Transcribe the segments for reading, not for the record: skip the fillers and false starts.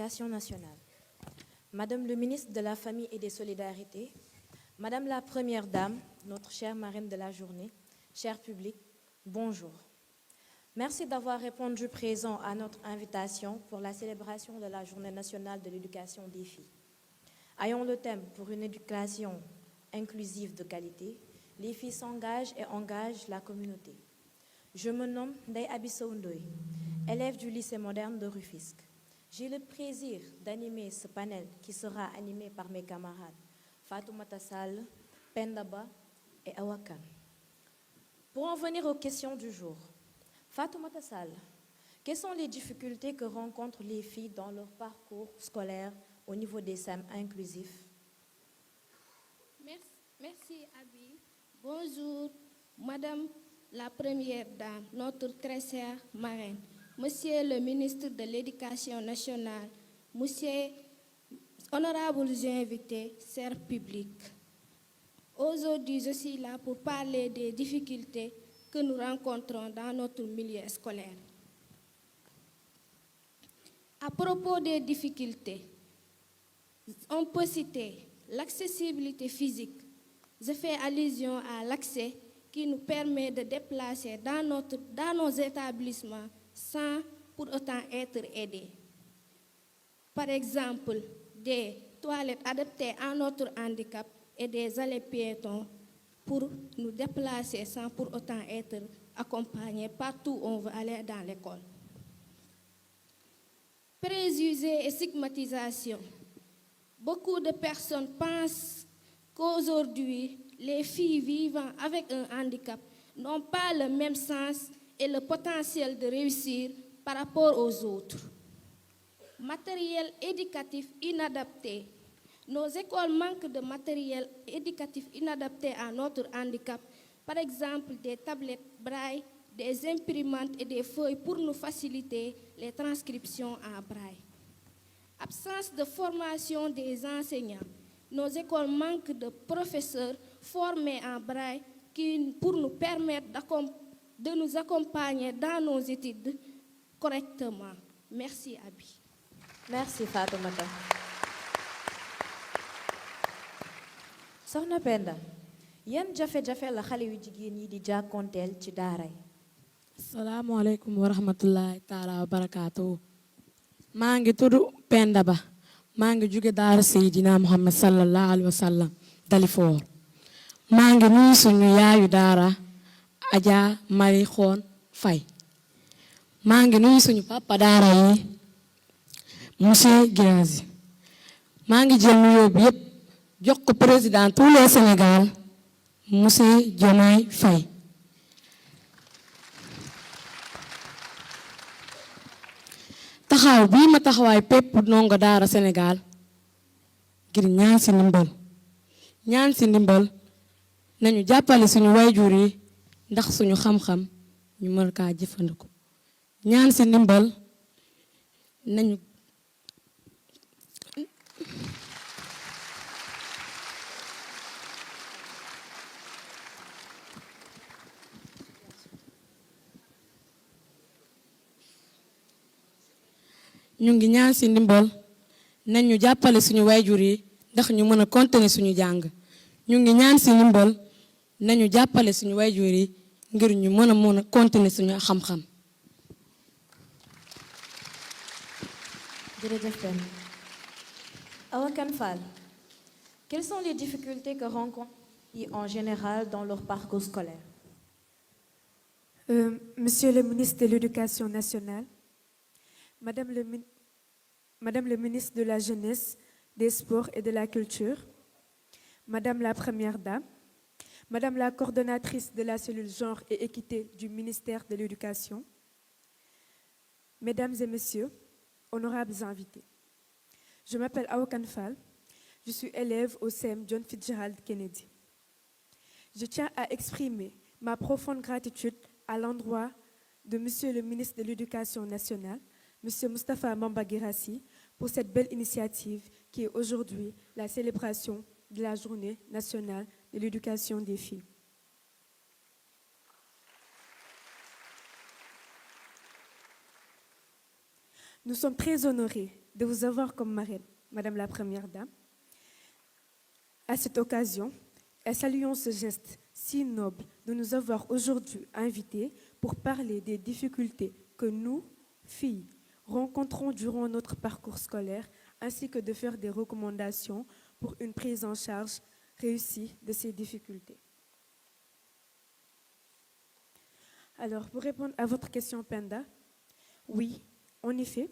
l'Éducation nationale, Madame le ministre de la Famille et des Solidarités, Madame la Première Dame, notre chère marraine de la journée, cher public, bonjour. Merci d'avoir répondu présent à notre invitation pour la célébration de la Journée nationale de l'éducation des filles. Ayons le thème pour une éducation inclusive de qualité. Les filles s'engagent et engagent la communauté. Je me nomme Ndeye Abi Sow Ndoye, élève du lycée moderne de Rufisque. J'ai le plaisir d'animer ce panel qui sera animé par mes camarades Fatoumata Sall, Penda Ba et Awa Kane. Pour en venir aux questions du jour, Fatoumata Sall, quelles sont les difficultés que rencontrent les filles dans leur parcours scolaire au niveau des SEM inclusifs? Merci Abi. Bonjour, Madame la Première Dame, notre très chère marraine, Monsieur le ministre de l'Éducation nationale, Monsieur honorables invités, chers publics. Aujourd'hui, je suis là pour parler des difficultés que nous rencontrons dans notre milieu scolaire. À propos des difficultés, on peut citer l'accessibilité physique. Je fais allusion à l'accès qui nous permet de déplacer dans nos établissements sans pour autant être aidés. Par exemple, des toilettes adaptées à notre handicap et des allées piétons pour nous déplacer sans pour autant être accompagnés partout où on veut aller dans l'école. Préjugés et stigmatisation. Beaucoup de personnes pensent qu'aujourd'hui, les filles vivant avec un handicap n'ont pas le même sens et le potentiel de réussir par rapport aux autres. Matériel éducatif inadapté. Nos écoles manquent de matériel éducatif inadapté à notre handicap, par exemple des tablettes braille, des imprimantes et des feuilles pour nous faciliter les transcriptions en braille. Absence de formation des enseignants. Nos écoles manquent de professeurs formés en braille pour nous permettre de nous accompagner dans nos études correctement. Merci, Abi. Merci, Fatoumata. Soxna Penda, yan jafe-jafe la xale yu jigéen yi di jàkkoonteel ci daara yi? Assalamualaikum warahmatullahi taala wabarakatuh. Maa ngi tudd Penda Ba maa ngi jóge daara Seydina Muhammad sallallahu alaihi wasallam Dalifort. Maa ngi nuyu suñu yaayu daara Adja Mari Xoon Fay. Maa ngi nuyu suñu papa daara yi Monsieur Guirazi. Maa ngi jël nuyoo bi yépp jox ko président tout le Sénégal Monsieur Diomaye Faye. Taxaw bii ma taxawaay pépp ndongo daara Sénégal ngir ñaan si ndimbal nañu jàppale suñu wayjur yi ndax suñu xam-xam ñu mën kaa jëfandikoo. ñaan si ndimbal nañu ñu ngi ñaan si ndimbal nañu jàppale suñu wayjur yi ndax ñu mën a continuer suñu jàng. ñu ngi ñaan si ndimbal nañu jàppale suñu wayjur yi ngir ñu mën a continuer suñu xam-xam. Jërëjëf Penda. Awa Kane Fall, quelles sont les difficultés que rencontrent les filles en général dans leur parcours scolaire? Monsieur le ministre de l'Éducation nationale, Madame le ministre de la Jeunesse, des Sports et de la Culture, Madame la Première Dame, Madame la coordonnatrice de la cellule Genre et Équité du ministère de l'Éducation, Mesdames et Messieurs, honorables invités. Je m'appelle Awa Kane Fall, je suis élève au CEM John Fitzgerald Kennedy. Je tiens à exprimer ma profonde gratitude à l'endroit de Monsieur le ministre de l'Éducation nationale, Monsieur Moustapha Mamba Guirassy, pour cette belle initiative qui est aujourd'hui la célébration de la Journée nationale de l'éducation des filles. Nous sommes très honorés de vous avoir comme marraine, Madame la Première Dame. À cette occasion, et saluons ce geste si noble de nous avoir aujourd'hui invités pour parler des difficultés que nous, filles, rencontrons durant notre parcours scolaire, ainsi que de faire des recommandations pour une prise en charge réussie de ces difficultés. Alors, pour répondre à votre question, Penda, oui, en effet,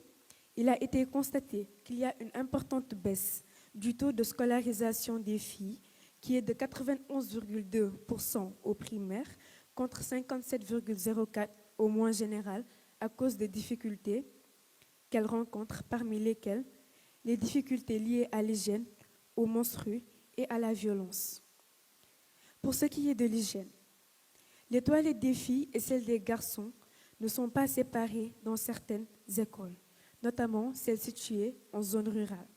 il a été constaté qu'il y a une importante baisse du taux de scolarisation des filles, qui est de 91,2% au primaire contre 57,04% au moins général à cause des difficultés qu'elles rencontrent, parmi lesquelles les difficultés liées à l'hygiène, aux menstrues et à la violence. Pour ce qui est de l'hygiène, les toilettes des filles et celles des garçons ne sont pas séparées dans certaines écoles, notamment celles situées en zone rurale.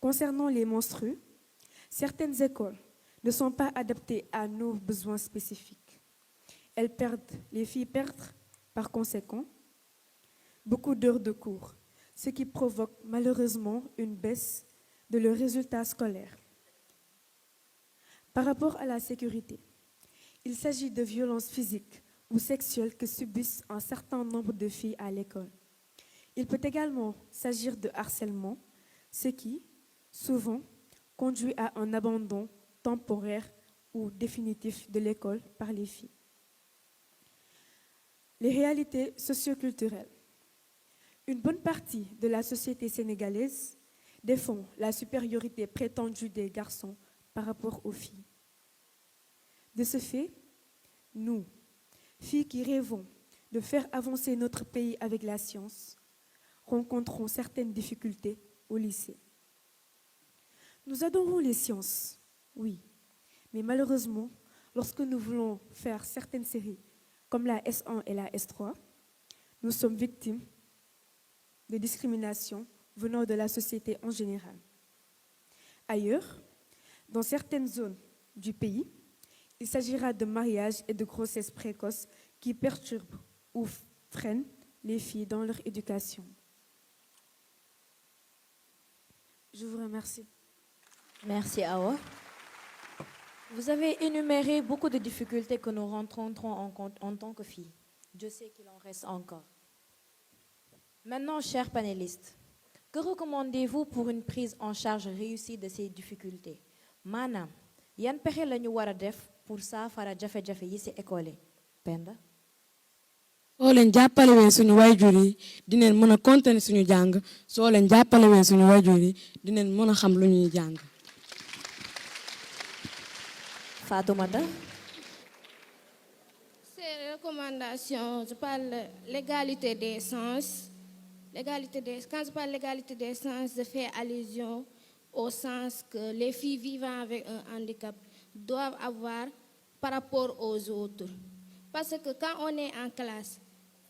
Concernant les menstrues, certaines écoles ne sont pas adaptées à nos besoins spécifiques. Les filles perdent par conséquent beaucoup d'heures de cours, ce qui provoque malheureusement une baisse de leurs résultats scolaires. Par rapport à la sécurité, il s'agit de violences physiques ou sexuelles que subissent un certain nombre de filles à l'école. Il peut également s'agir de harcèlement, ce qui, souvent, conduit à un abandon temporaire ou définitif de l'école par les filles. Les réalités socioculturelles. Une bonne partie de la société sénégalaise défend la supériorité prétendue des garçons par rapport aux filles. De ce fait, nous, filles qui rêvons de faire avancer notre pays avec la science, rencontrons certaines difficultés au lycée. Nous adorons les sciences, oui, mais malheureusement, lorsque nous voulons faire certaines séries, comme la S1 et la S3, nous sommes victimes de discrimination venant de la société en général. Ailleurs, dans certaines zones du pays, il s'agira de mariages et de grossesses précoces qui perturbent ou freinent les filles dans leur éducation. Je vous remercie. Merci, Awa. Vous avez énuméré beaucoup de difficultés que nous rencontrons en tant que filles. Je sais qu'il en reste encore. Maintenant, chers panélistes, que recommandez-vous pour une prise en charge réussie de ces difficultés? Manam, yan pexe lañu wara def pour saafara jafe-jafe yi ci école yi? Penda? soo leen jàppalewee suñu wayjur yi dinañ mën a continuer suñu jàng soo leen jàppalewee suñu wayjur yi dinañ mën a xam lu ñuy jàng. Fatoumata? Ces recommandations, je parle l'égalité des sens. Quand je parle l'égalité des sens, je fais allusion au sens que les filles vivant avec un handicap doivent avoir par rapport aux autres. Parce que quand on est en classe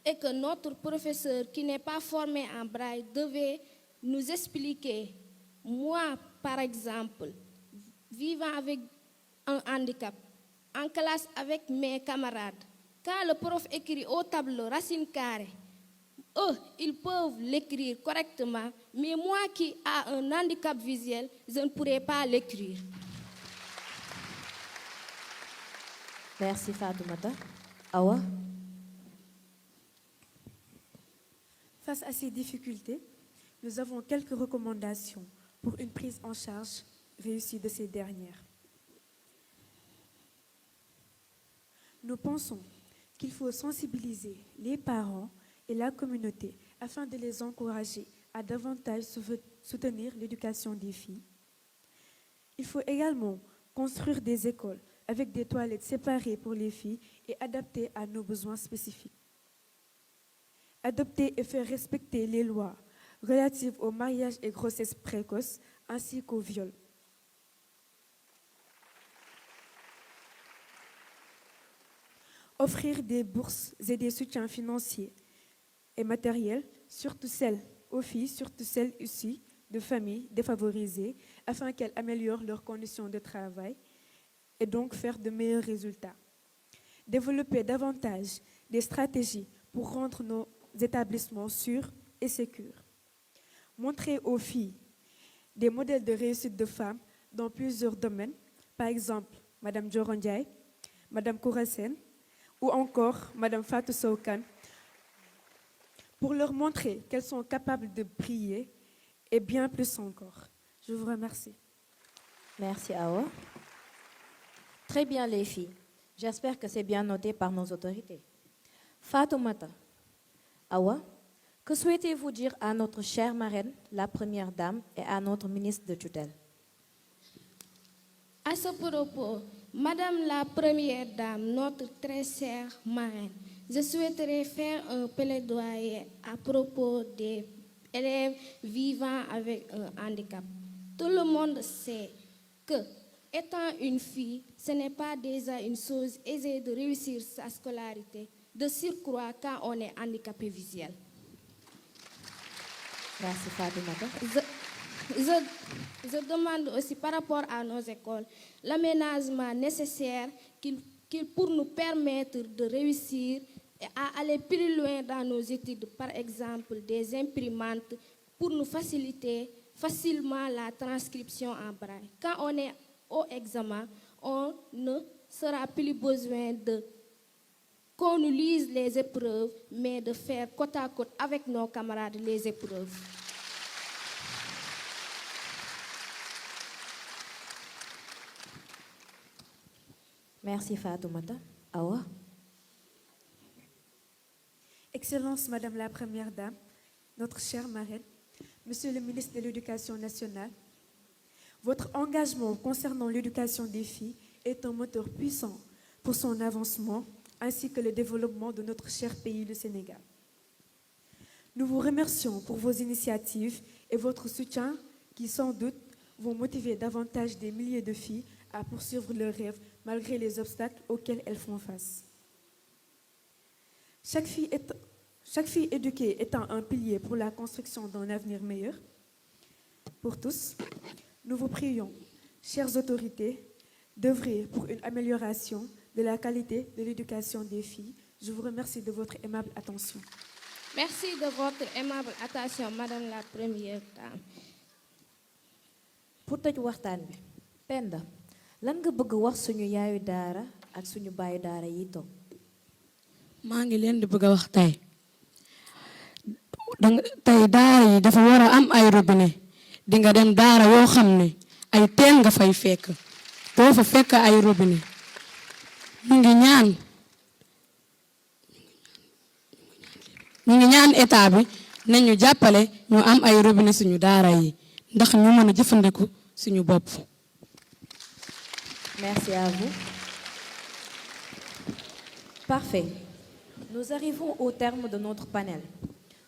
et que notre professeur qui n'est pas formé en braille devait nous expliquer, moi par exemple, vivant avec un handicap, en classe avec mes camarades, quand le prof écrit au tableau racine carrée, eux, ils peuvent l'écrire correctement, mais moi qui ai un handicap visuel, je ne pourrais pas l'écrire. Merci, Fatoumata. Awa? Face à ces difficultés, nous avons quelques recommandations pour une prise en charge réussie de ces dernières. Nous pensons qu'il faut sensibiliser les parents et la communauté afin de les encourager à davantage soutenir l'éducation des filles. Il faut également construire des écoles avec des toilettes séparées pour les filles et adaptées à nos besoins spécifiques. Adopter et faire respecter les lois relatives au mariage et grossesse précoce ainsi qu'au viol. Offrir des bourses et des soutiens financiers et matériels, surtout celles aux filles, surtout celles issues de familles défavorisées, afin qu'elles améliorent leurs conditions de travail et donc faire de meilleurs résultats. Développer davantage des stratégies pour rendre nos établissements sûrs et sécurs. Montrer aux filles des modèles de réussite de femmes dans plusieurs domaines, par exemple Madame Djorondiaï, Madame Kourasen ou encore Madame Fatou Soukan, pour leur montrer qu'elles sont capables de briller et bien plus encore. Je vous remercie. Merci, Awa. Très bien, les filles. J'espère que c'est bien noté par nos autorités. Fatoumata, Awa, que souhaitez-vous dire à notre chère marraine, la première dame, et à notre ministre de tutelle? À ce propos, Madame la Première Dame, notre très chère marraine, je souhaiterais faire un plaidoyer à propos des élèves vivant avec un handicap. Tout le monde sait que, étant une fille, ce n'est pas déjà une chose aisée de réussir sa scolarité, de surcroît quand on est handicapé visuel. Merci, Fatoumata. Je demande aussi par rapport à nos écoles l'aménagement nécessaire pour nous permettre de réussir et à aller plus loin dans nos études, par exemple des imprimantes pour nous faciliter facilement la transcription en braille. Quand on est au examen, on ne sera plus besoin de qu'on nous lise les épreuves, mais de faire côte à côte avec nos camarades les épreuves. Merci, Fatoumata. Awa. Excellence, Madame la Première Dame, notre chère marraine, Monsieur le ministre de l'Éducation nationale, votre engagement concernant l'éducation des filles est un moteur puissant pour son avancement ainsi que le développement de notre cher pays, le Sénégal. Nous vous remercions pour vos initiatives et votre soutien qui, sans doute, vont motiver davantage des milliers de filles à poursuivre leurs rêves malgré les obstacles auxquels elles font face. Chaque fille éduquée étant un pilier pour la construction d'un avenir meilleur pour tous, nous vous prions, chères autorités, d'œuvrer pour une amélioration de la qualité de l'éducation des filles. Je vous remercie de votre aimable attention. Merci de votre aimable attention, Madame la Première Dame. Pour tëj waxtaan bi, Penda, lan nga bëgg wax suñu yaayu daara ak suñu baayu daara yi toog? maa ngi leen di bëgg a wax tey daara yi dafa war a am ay robinet di nga dem daara yoo xam ne ay teen nga fay fekk doo fa fekk ay robinet ñu ngi ñaan état bi nañu jàppale ñu am ay robinet suñu daara yi ndax ñu mën a jëfandiku suñu bopp. Merci à vous. Parfait. Nous arrivons au terme de notre panel.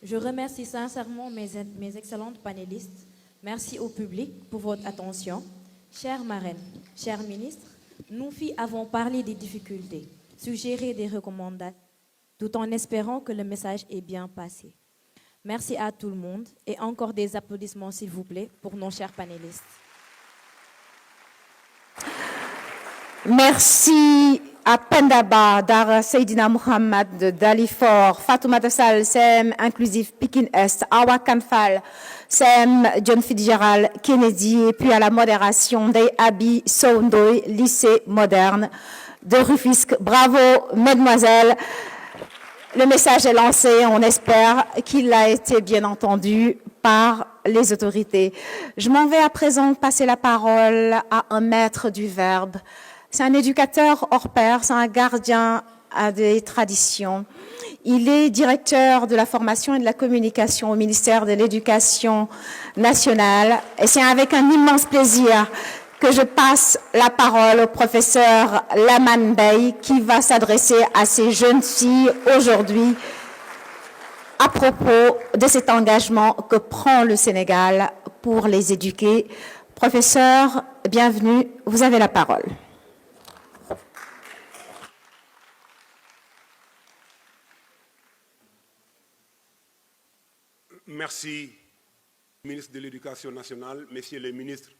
Je remercie sincèrement mes excellentes panélistes. Merci au public pour votre attention. Chère marraine, chers ministres, nous filles avons parlé des difficultés, suggéré des recommandations, tout en espérant que le message est bien passé. Merci à tout le monde et encore des applaudissements s'il vous plaît pour nos chers panélistes. Merci à Pendaba, Dara Seydina Mohamed de Dalifort, Fatoumata Sall, CM Inclusif Pikine Est, Awa Kanfal, CM John Fitzgerald Kennedy, et puis à la modération des Abi Soundoy, lycée moderne de Rufisque. Bravo, mesdemoiselles. Le message est lancé, on espère qu'il a été bien entendu par les autorités. Je m'en vais à présent passer la parole à un maître du verbe. C'est un éducateur hors pair, c'est un gardien des traditions. Il est directeur de la formation et de la communication au ministère de l'Éducation nationale. Et c'est avec un immense plaisir que je passe la parole au professeur Laman Bey qui va s'adresser à ces jeunes filles aujourd'hui à propos de cet engagement que prend le Sénégal pour les éduquer. Professeur, bienvenue, vous avez la parole. Merci, ministre de l'Éducation nationale, messieurs les ministres,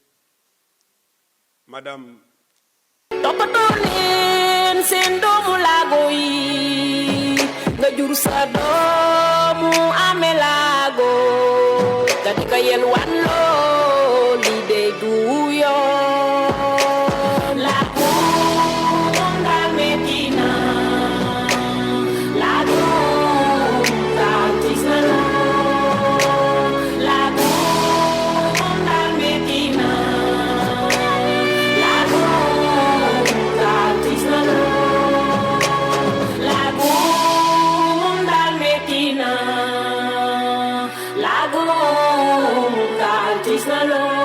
madame. katika yelwan lo li de du yoon lago dal Medina lago dal Tisnalo lago dal Medina lago dal Tisnalo lago dal Medina lago dal Tisnalo